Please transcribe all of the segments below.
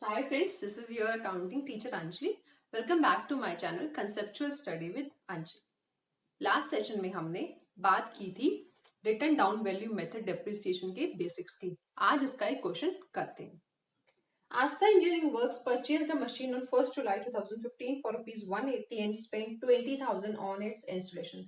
Hi friends, this is your accounting teacher Anjali. Welcome back to my channel Conceptual Study with Anjali. Last session में हमने बात की थी return down value method depreciation के basics की. आज इसका एक क्वेश्चन करते हैं. Asta Engineering Works purchased a machine on 1st July 2015 for ₹180 and spent 20,000 on its installation.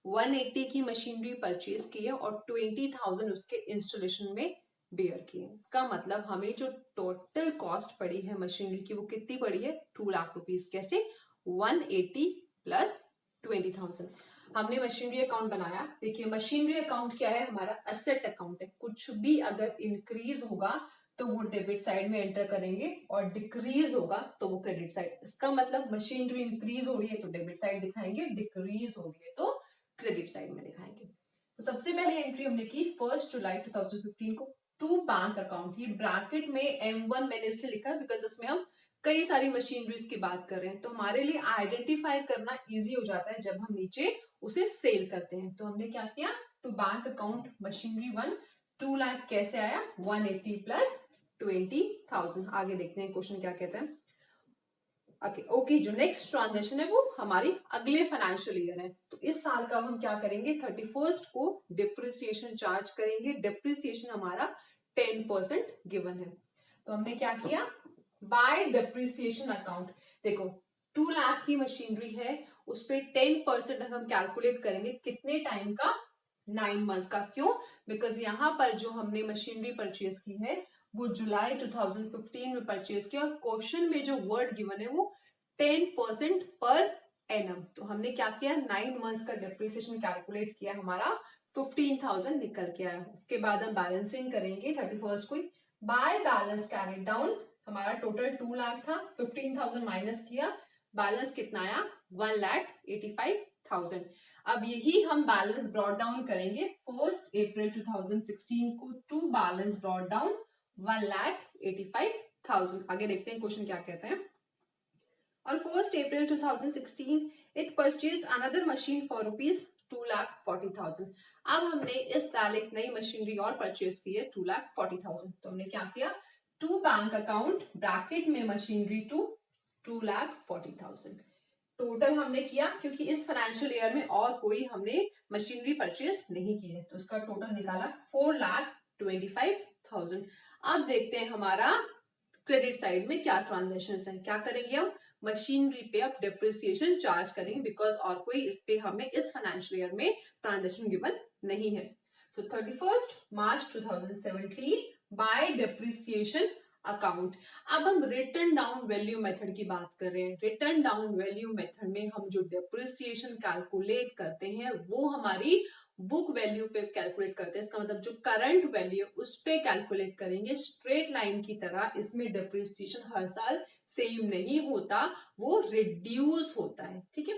180 की मशीनरी परचेज की है और 20,000 उसके इंस्टॉलेशन में बेयर किए. इसका मतलब हमें जो टोटल कॉस्ट पड़ी है मशीनरी की वो कितनी पड़ी है? 2 लाख रुपीस. कैसे? 180 प्लस 20,000. हमने मशीनरी अकाउंट बनाया. देखिए मशीनरी अकाउंट क्या है? हमारा असेट अकाउंट है. कुछ भी अगर इंक्रीज होगा तो वो डेबिट साइड में एंटर करेंगे और डिक्रीज होगा तो वो क्रेडिट साइड. इसका मतलब मशीनरी इंक्रीज हो रही है तो डेबिट साइड दिखाएंगे, डिक्रीज हो रही है तो क्रेडिट साइड में दिखाएंगे. तो सबसे पहले एंट्री हमने की 1 जुलाई 2015 को टू बैंक अकाउंट. ये ब्रैकेट में M1 मैंने इसलिए लिखा बिकॉज इसमें हम कई सारी मशीनरीज की बात कर रहे हैं तो हमारे लिए आइडेंटिफाई करना इजी हो जाता है जब हम नीचे उसे सेल करते हैं. तो हमने क्या किया? To bank account machinery 1 2 lakh कैसे आया? 180 प्लस 20,000. आगे देखते हैं क्वेश्चन क्या कहता है. ओके जो नेक्स्ट ट्रांजेक्शन है वो हमारी अगले फाइनेंशियल ईयर है. तो इस साल का हम क्या करेंगे? 31st को डिप्रिसिएशन चार्ज करेंगे. डिप्रिसिएशन हमारा 10% गिवन है. तो हमने क्या किया? By depreciation account. देखो 2 लाख की मशीनरी है उस पर 10% हम कैलकुलेट करेंगे. कितने टाइम का? 9 मंथ्स का. क्यों? बिकॉज यहां पर जो हमने मशीनरी परचेज की है वो जुलाई 2015 में परचेज किया और क्वेश्चन में जो वर्ड गिवन है वो 10% पर एनम. तो हमने क्या किया? 9 मंथ्स का डिप्रिसिएशन कैलकुलेट किया. हमारा 15,000 निकल के आया. उसके बाद हम बैलेंसिंग करेंगे 31st को. बाय बैलेंस कैरिड डाउन हमारा टोटल 2 लाख था. 15,000 माइनस किया. बैलेंस कितना आया? 1,85,000. अब यही हम बैलेंस ब्रॉट डाउन करेंगे 1 अप्रैल 2016 को टू बैलेंस ब्रॉट डाउन 1,85,000. आगे देखते हैं क्वेश्चन क्या कहते हैं. On 1st April 2016, it purchased another machine for ₹2,40,000. अब हमने इस साल एक नई मशीनरी और परचेज की है 2,40,000. तो हमने क्या किया? टू बैंक अकाउंट ब्रैकेट में मशीनरी 2,40,000. टोटल हमने किया क्योंकि इस फाइनेंशियल ईयर में और कोई हमने मशीनरी परचेज नहीं की है तो इसका टोटल निकाला 4,25,000. अब देखते हैं हमारा क्रेडिट साइड में क्या ट्रांजेक्शन है. क्या करेंगे हम? मशीनरी पे अब डिप्रिसिएशन चार्ज करेंगे बिकॉज और कोई इस पे हमें इस फाइनेंशियल ईयर में ट्रांजेक्शन गिवन नहीं है. सो 31st मार्च 2017 बाय डिप्रिसिएशन अकाउंट. अब हम रिटर्न डाउन वैल्यू मेथड की बात कर रहे हैं. रिटर्न डाउन वैल्यू मेथड में हम जो डिप्रिसिएशन कैलकुलेट करते हैं वो हमारी बुक वैल्यू पे कैलकुलेट करते हैं. इसका मतलब जो करंट वैल्यू उस पे कैलकुलेट करेंगे. स्ट्रेट लाइन की तरह इसमें डिप्रिसिएशन हर साल सेम नहीं होता, वो रिड्यूस होता है. ठीक है.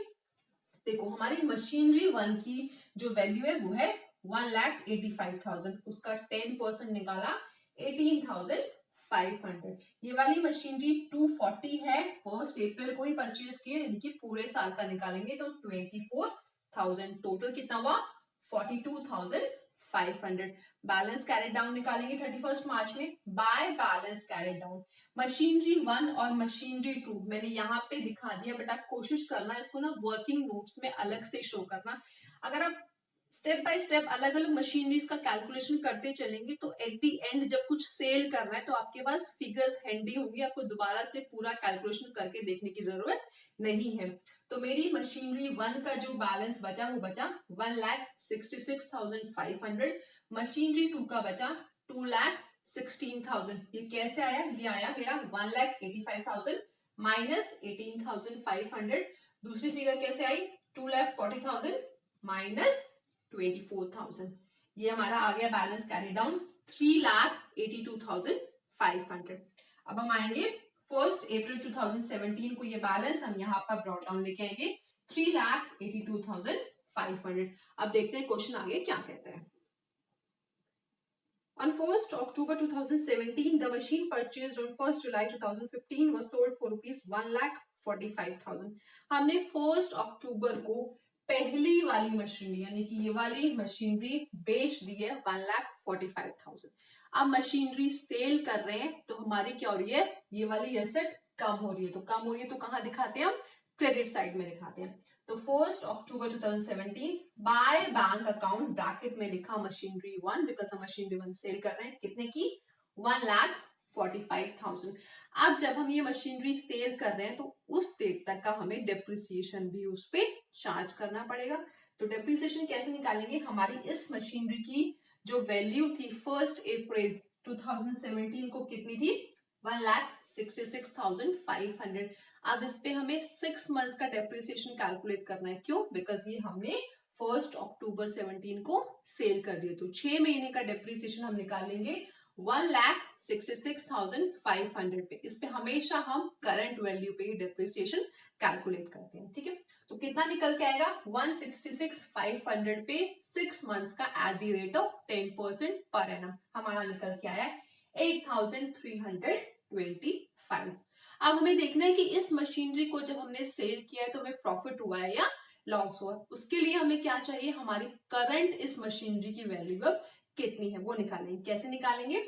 देखो हमारी मशीनरी 1 की जो वैल्यू है वो है 1,85,000. उसका 10% निकाला 18,500. ये वाली मशीनरी 240 है. 1 अप्रैल को ही परचेज किए यानी कि पूरे साल का निकालेंगे तो 24,000. टोटल कितना हुआ? 42,500. बैलेंस कैरेट डाउन निकालेंगे 31st मार्च में. By balance carried down machinery 1 और मशीनरी 2 मैंने यहाँ पे दिखा दिया बट आप कोशिश करना इसको ना वर्किंग नोट्स में अलग से शो करना. अगर आप स्टेप बाय स्टेप अलग अलग मशीनरीज का कैलकुलेशन करते चलेंगे तो एट दी एंड जब कुछ सेल करना है तो आपके पास फिगर्स हैंडी होंगी. आपको दोबारा से पूरा कैलकुलेशन करके देखने की जरूरत नहीं है. तो मेरी मशीनरी 1 का जो बैलेंस बचा वो बचा 1,66,500. मशीनरी 2 का बचा 2,16,000. ये कैसे आया? ये आया मेरा 1,85,000 माइनस 18,500. दूसरी फिगर कैसे आई? 2,40,000 माइनस 24,000. ये हमारा आ गया बैलेंस कैरी डाउन 3,82,500. अब हम आएंगे 1 अप्रैल 2017 को. ये बैलेंस हम यहाँ पर ब्रॉट डाउन लेके आएंगे 3,82,500. अब देखते हैं क्वेश्चन आगे क्या कहता है. On 1st October 2017, the machine purchased on 1st July 2015 was sold for ₹1,45,000. हमने 1st अक्टूबर को पहली वाली मशीनरी यानी कि ये वाली मशीनरी बेच दी है 1,45,000. अब मशीनरी सेल कर रहे हैं तो हमारी क्या हो रही है, ये वाली एसेट कम हो रही है, तो कम हो रही है तो कहाँ दिखाते हैं हम, क्रेडिट साइड में दिखाते हैं। तो 1 अक्टूबर 2017 बाय बैंक अकाउंट ब्रैकेट में लिखा मशीनरी 1, बिकॉज हम मशीनरी 1 सेल कर रहे हैं, कितने की, 1,45,000। अब जब हम ये मशीनरी सेल कर रहे हैं तो उस डेट तक का हमें डेप्रिसिएशन भी उस पे चार्ज करना पड़ेगा। तो डेप्रिसिएशन कैसे निकालेंगे, हमारी इस मशीनरी की जो वैल्यू थी 1 अप्रैल 2017 को कितनी थी, 1,66,500। अब इस पे हमें 6 मंथ्स का डेप्रिसिएशन कैलकुलेट करना है, क्यों, बिकॉज ये हमने 1 अक्टूबर 17 को सेल कर दिया, तो 6 महीने का डेप्रिसिएशन हम निकालेंगे 1,66,500 पे। इस पे हमेशा हम करंट वैल्यू पे ही डेप्रिसिएशन कैलकुलेट करते हैं, ठीक है। तो कितना निकल के आएगा, 166,500 पे 6 मंथ्स का at the rate of 10% per annum हमारा निकल के आया 8,325। अब हमें देखना है कि इस मशीनरी को जब हमने सेल किया है तो हमें प्रॉफिट हुआ है या लॉस हुआ है। उसके लिए हमें क्या चाहिए, हमारी करंट इस मशीनरी की वैल्यू अब कितनी है वो निकालेंगे। कैसे निकालेंगे,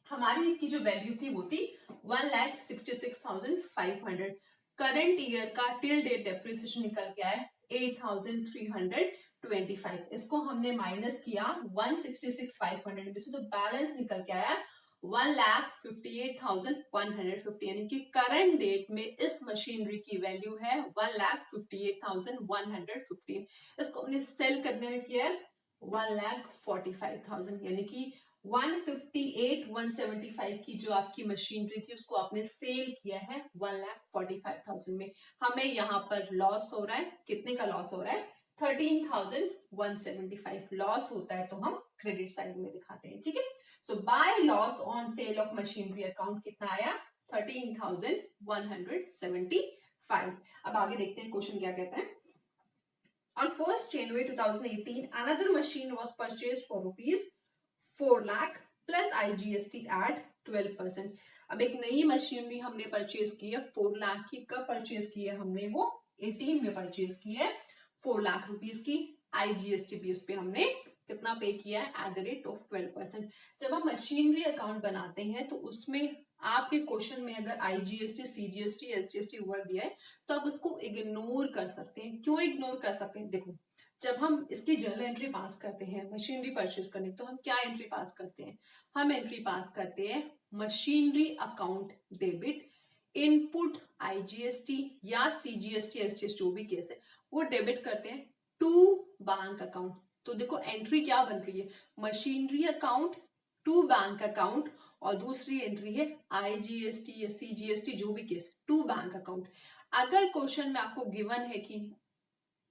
हमारी इसकी जो वैल्यू थी वो थी 1,66,500। करंट ईयर का टिल डेट डेप्रिसिएशन निकल के आया 8,325। इसको हमने माइनस किया 166,500 में से, तो बैलेंस निकल के आया 1,58,150, यानी कि करंट डेट में इस मशीनरी की वैल्यू है 1,58,115। इसको हमने सेल करने में किया है 1,45,000, यानी कि 158,175 की जो आपकी मशीनरी थी उसको आपने सेल किया है 1,45,000 में। हमें यहाँ पर लॉस हो रहा है, कितने का लॉस हो रहा है, 13,175 लॉस होता है, तो हम क्रेडिट साइड में दिखाते हैं, ठीक है। So by loss on sale of machinery account कितना आया, 13,175। अब आगे देखते हैं क्वेश्चन क्या कहते हैं। On 1st January 2018, another machine was purchased for rupees 4 lakh plus IGST at 12%। अब एक नई मशीनरी हमने परचेज की है 4 लाख की। कब परचेज की है हमने, वो 18 में परचेज की है 4 लाख रुपीस की। IGST भी उस पे हमने कितना पे किया है, एट द रेट ऑफ 12%। जब हम मशीनरी अकाउंट बनाते हैं तो उसमें आपके क्वेश्चन में अगर IGST, CGST, SGST वर्ड दिया है तो आप उसको इग्नोर कर सकते हैं। क्यों इग्नोर कर सकते हैं, देखो जब हम इसकी जर्नल एंट्री पास करते हैं मशीनरी परचेज करने, तो हम क्या एंट्री पास करते हैं, हम एंट्री पास करते हैं machinery account debit, input IGST या CGST, SGST जो भी केस है वो डेबिट करते हैं टू बैंक अकाउंट। तो देखो एंट्री क्या बन रही है, machinery account to bank account, और दूसरी एंट्री है IGST या CGST जो भी केस, टू बैंक अकाउंट। अगर क्वेश्चन में आपको गिवन है कि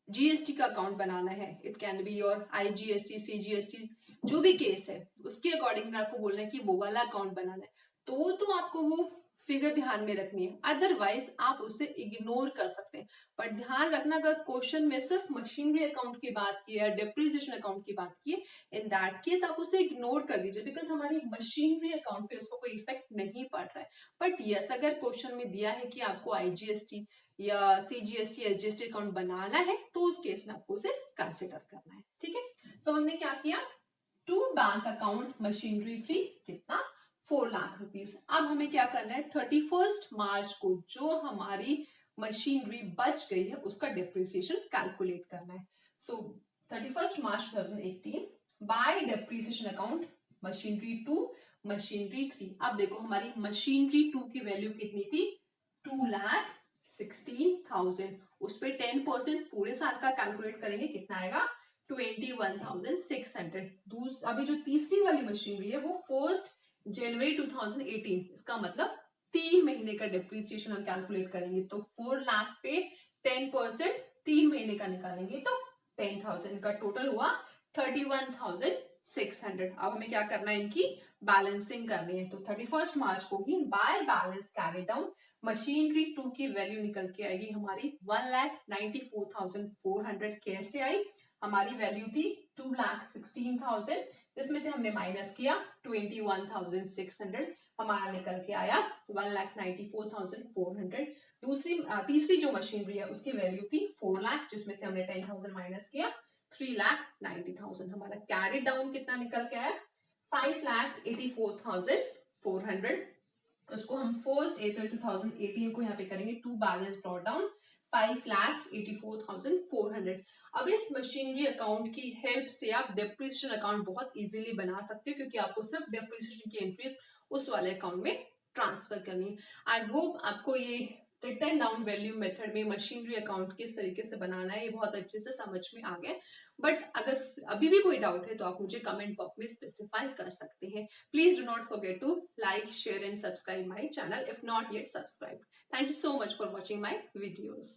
GST का अकाउंट बनाना है, it can be your IGST, CGST जो भी केस है, उसके अकॉर्डिंग आपको बोलना है कि वो वाला अकाउंट बनाना है, तो आपको वो फिगर ध्यान में रखनी है, अदरवाइज आप उसे इग्नोर कर सकते हैं। पर ध्यान रखना अगर क्वेश्चन में सिर्फ मशीनरी अकाउंट की बात की है, डेप्रिसिएशन अकाउंट की बात की है, इन दैट केस आप उसे इग्नोर कर दीजिए, बिकॉज हमारी मशीनरी अकाउंट पे उसको कोई इफेक्ट नहीं पड़ रहा है। बट यस, अगर क्वेश्चन में दिया है कि आपको IGST या CGST, SGST अकाउंट बनाना है तो उस केस में आपको उसे कंसिडर करना है, ठीक है। सो हमने क्या किया, टू बैंक अकाउंट मशीनरी 3 कितना, 4 लाख रुपीस। अब हमें क्या करना है, 31 मार्च को जो हमारी मशीनरी बच गई है उसका डेप्रिसिएशन कैलकुलेट करना है। सो 31 मार्च 2018 bye depreciation account machinery 2, machinery 3। अब देखो हमारी मशीनरी 2 की वैल्यू कितनी थी, 2,16,000। उस पर 10% पूरे साल का कैलकुलेट करेंगे, कितना आएगा, 21,600। अभी जो तीसरी वाली मशीनरी है वो 1 जनवरी 2018, इसका मतलब 3 महीने का डेप्रिसिएशन हम कैलकुलेट करेंगे, तो 4 लाख पे 10% 3 महीने का निकालेंगे तो 10,000 का टोटल हुआ 31,600। अब हमें क्या करना है, इनकी बैलेंसिंग करनी है। तो 31 मार्च को ही by balance carry down machinery 2 की वैल्यू निकल के आएगी हमारी 1,94,400। कैसे आई, हमारी वैल्यू थी 2,16,000, इसमें से हमने माइनस किया 21,600, हमारा निकल के आया 1,94,400। तीसरी जो मशीनरी है उसकी वैल्यू थी 4 लाख, जिसमें से हमने 10,000 माइनस किया 3,90,000। हमारा कैरी डाउन कितना निकल के आया 5,84,400, उसको हम 1 अप्रैल 2018 को यहाँ पे करेंगे टू बैलेंस ब्रॉट डाउन 5,84,400। अब इस मशीनरी अकाउंट की हेल्प से आप डेप्रिसिएशन अकाउंट बहुत इजीली बना सकते हो, क्योंकि आपको सिर्फ डेप्रिसिएशन की एंट्रीज उस वाले अकाउंट में ट्रांसफर करनी है। आई होप आपको ये रिटर्न डाउन वैल्यू मेथड में मशीनरी अकाउंट किस तरीके से बनाना है ये बहुत अच्छे से समझ में आ गया। बट अगर अभी भी कोई डाउट है तो आप मुझे कमेंट बॉक्स में स्पेसिफाई कर सकते हैं। Please do not forget to like, share and subscribe my channel if not yet subscribe. Thank you so much for watching my videos.